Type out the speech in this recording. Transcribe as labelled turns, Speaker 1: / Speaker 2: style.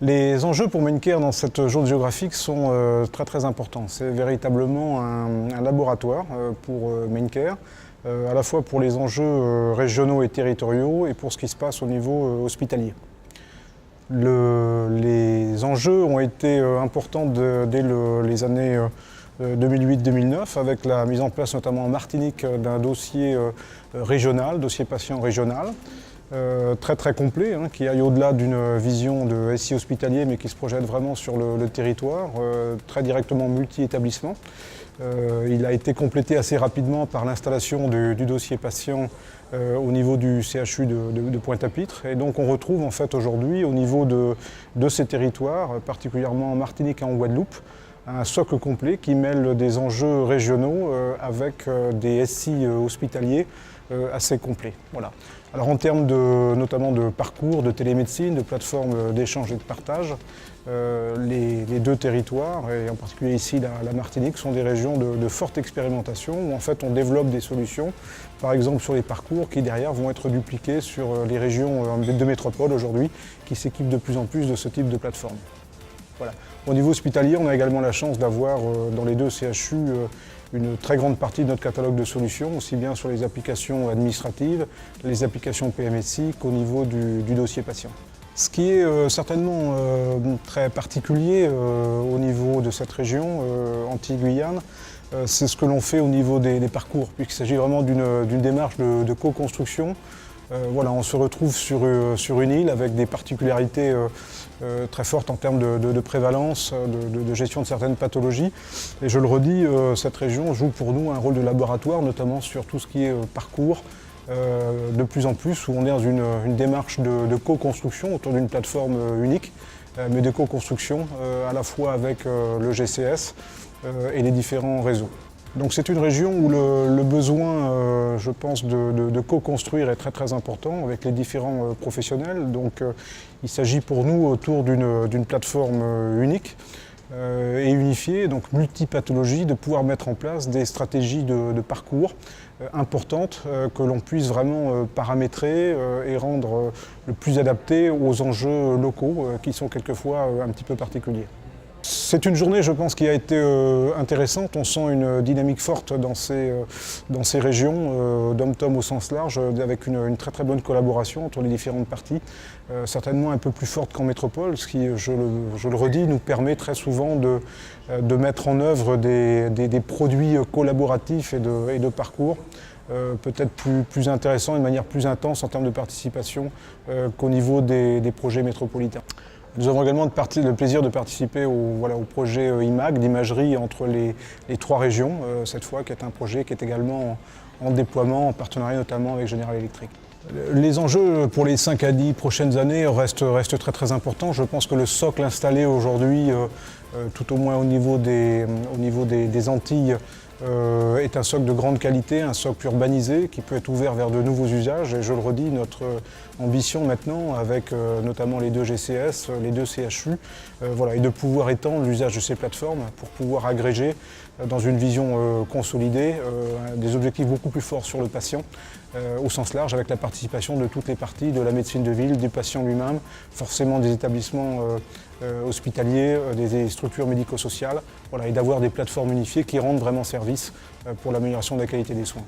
Speaker 1: Les enjeux pour MainCare dans cette zone géographique sont très importants. C'est véritablement un laboratoire pour MainCare, à la fois pour les enjeux régionaux et territoriaux et pour ce qui se passe au niveau hospitalier. Les enjeux ont été importants dès les années 2008-2009 avec la mise en place notamment en Martinique d'un dossier régional, dossier patient régional. Très complet, qui aille au-delà d'une vision de SI hospitalier, mais qui se projette vraiment sur le territoire, très directement multi-établissement. Il a été complété assez rapidement par l'installation du dossier patient au niveau du CHU de Pointe-à-Pitre. Et donc on retrouve en fait aujourd'hui au niveau de ces territoires, particulièrement en Martinique et en Guadeloupe, un socle complet qui mêle des enjeux régionaux avec des SI hospitaliers assez complets. Voilà. Alors en termes notamment de parcours, de télémédecine, de plateformes d'échange et de partage, les deux territoires, et en particulier ici la Martinique, sont des régions de forte expérimentation où en fait on développe des solutions, par exemple sur les parcours qui derrière vont être dupliqués sur les régions de métropole aujourd'hui qui s'équipent de plus en plus de ce type de plateforme. Voilà. Au niveau hospitalier, on a également la chance d'avoir dans les deux CHU une très grande partie de notre catalogue de solutions, aussi bien sur les applications administratives, les applications PMSI qu'au niveau du dossier patient. Ce qui est certainement très particulier au niveau de cette région, Antilles-Guyane, c'est ce que l'on fait au niveau des parcours, puisqu'il s'agit vraiment d'une démarche de co-construction. Voilà, on se retrouve sur une île avec des particularités très fortes en termes de prévalence, de gestion de certaines pathologies. Et je le redis, cette région joue pour nous un rôle de laboratoire, notamment sur tout ce qui est parcours, de plus en plus où on est dans une démarche de co-construction autour d'une plateforme unique, mais de co-construction à la fois avec le GCS et les différents réseaux. Donc c'est une région où le besoin, je pense, de co-construire est très important avec les différents professionnels. Donc il s'agit pour nous autour d'une plateforme unique et unifiée, donc multipathologie, de pouvoir mettre en place des stratégies de parcours importantes que l'on puisse vraiment paramétrer et rendre le plus adapté aux enjeux locaux qui sont quelquefois un petit peu particuliers. C'est une journée, je pense, qui a été intéressante. On sent une dynamique forte dans ces régions, dom-tom au sens large, avec une très bonne collaboration entre les différentes parties, certainement un peu plus forte qu'en métropole, ce qui, je le redis, nous permet très souvent de mettre en œuvre des produits collaboratifs et de parcours. Peut-être plus intéressants et de manière plus intense en termes de participation qu'au niveau des projets métropolitains. Nous avons également le plaisir de participer au projet IMAG d'imagerie entre les trois régions, cette fois, qui est un projet qui est également en déploiement, en partenariat notamment avec General Electric. Les enjeux pour les 5 à 10 prochaines années restent très importants. Je pense que le socle installé aujourd'hui, tout au moins au niveau des Antilles, est un socle de grande qualité, un socle urbanisé qui peut être ouvert vers de nouveaux usages. Et je le redis, notre ambition maintenant, avec notamment les deux GCS, les deux CHU, est de pouvoir étendre l'usage de ces plateformes pour pouvoir agréger dans une vision consolidée des objectifs beaucoup plus forts sur le patient au sens large, avec la participation de toutes les parties, de la médecine de ville, du patient lui-même, forcément des établissements hospitaliers, des structures médico-sociales, et d'avoir des plateformes unifiées qui rendent vraiment service pour l'amélioration de la qualité des soins.